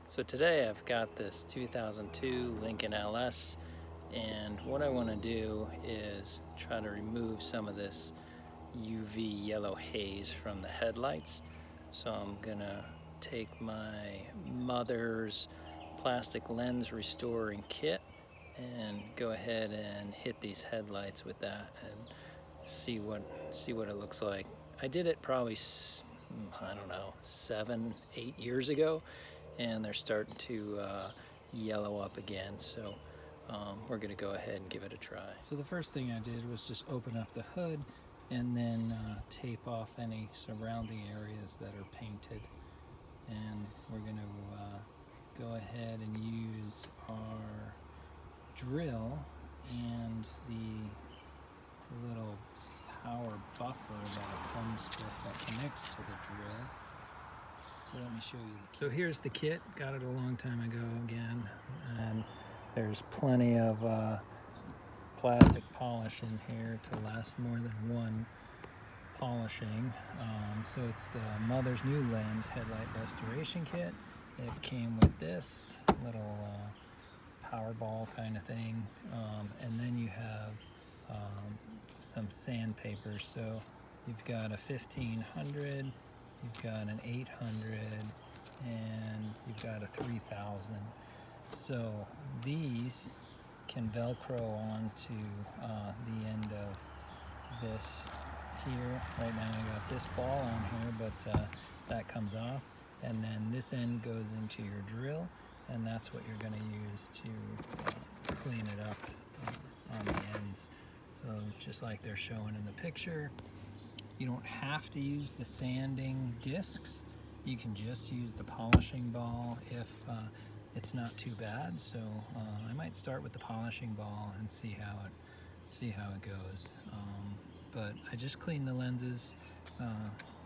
So today I've got this 2002 Lincoln LS, and what I want to do is try to remove some of this UV yellow haze from the headlights. So I'm gonna take my mother's plastic lens restoring kit and go ahead and hit these headlights with that and see what it looks like. I did it probably, I don't know, 7-8 years ago, and they're starting to yellow up again, so we're gonna go ahead and give it a try. So the first thing I did was just open up the hood and then tape off any surrounding areas that are painted, and we're gonna go ahead and use our drill and the little power buffer that comes with, that connects to the drill. So let me show you. So here's the kit. Got it a long time ago again, and there's plenty of plastic polish in here to last more than one polishing. So it's the mother's NuLens headlight restoration kit. It came with this little power ball kind of thing, and then you have some sandpaper. So you've got a 1500, you've got an 800, and you've got a 3000. So these can Velcro onto the end of this here. Right now I got this ball on here, but that comes off, and then this end goes into your drill, and that's what you're going to use to clean it up on the ends. So just like they're showing in the picture, you don't have to use the sanding discs. You can just use the polishing ball if it's not too bad. So I might start with the polishing ball and see how it goes. But I just cleaned the lenses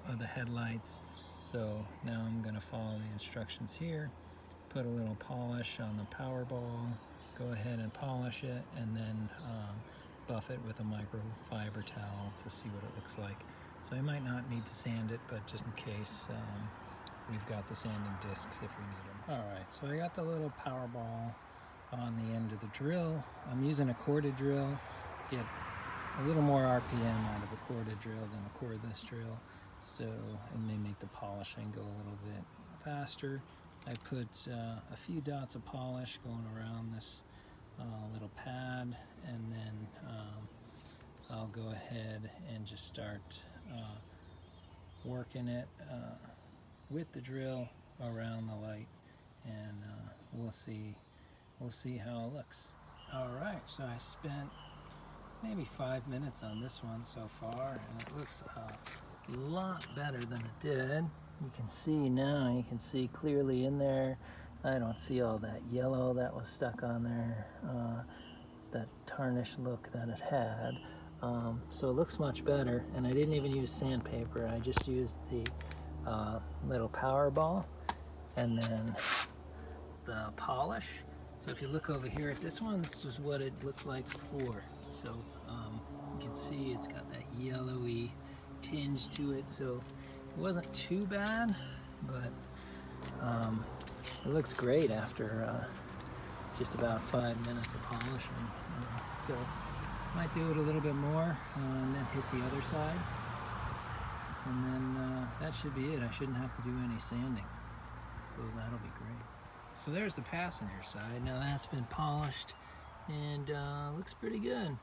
of the headlights. So now I'm going to follow the instructions here. Put a little polish on the power ball. Go ahead and polish it, and then buff it with a microfiber towel to see what it looks like. So I might not need to sand it, but just in case, we've got the sanding discs if we need them. Alright, so I got the little power ball on the end of the drill. I'm using a corded drill. Get a little more RPM out of a corded drill than a cordless drill, so it may make the polishing go a little bit faster. I put a few dots of polish going around this little pad, and then I'll go ahead and just start working it with the drill around the light, and we'll see how it looks. Alright, so I spent maybe 5 minutes on this one so far, and it looks a lot better than it did. You can see now, you can see clearly in there. I don't see all that yellow that was stuck on there, that tarnished look that it had. So it looks much better, and I didn't even use sandpaper. I just used the little power ball and then the polish. So if you look over here at this one, this is what it looked like before. So you can see it's got that yellowy tinge to it, so it wasn't too bad, but it looks great after just about 5 minutes of polishing. So might do it a little bit more and then hit the other side, and then that should be it. I shouldn't have to do any sanding, so that'll be great. So there's the passenger side. Now that's been polished and looks pretty good.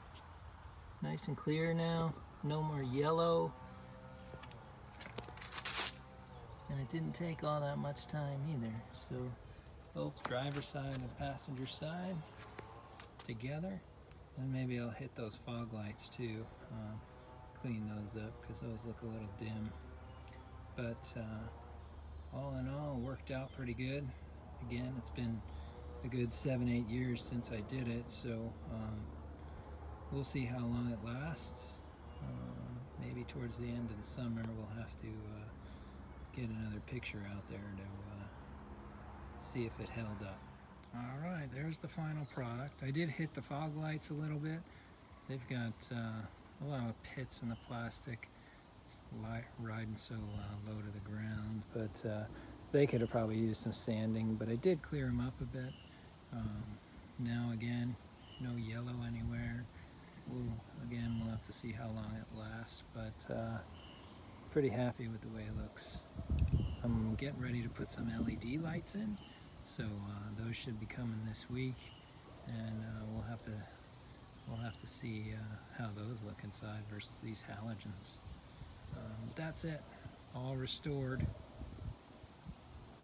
Nice and clear now, no more yellow. And it didn't take all that much time either. So both driver side and passenger side together. And maybe I'll hit those fog lights too, clean those up because those look a little dim. But all in all, worked out pretty good. Again, it's been a good 7-8 years since I did it, so we'll see how long it lasts. Maybe towards the end of the summer we'll have to get another picture out there to see if it held up. Alright, there's the final product. I did hit the fog lights a little bit. They've got a lot of pits in the plastic, riding so low to the ground, but They could have probably used some sanding, but I did clear them up a bit. Now again, no yellow anywhere. Again, we'll have to see how long it lasts, but pretty happy with the way it looks. I'm getting ready to put some LED lights in, so those should be coming this week, and we'll have to see how those look inside versus these halogens. That's it, all restored.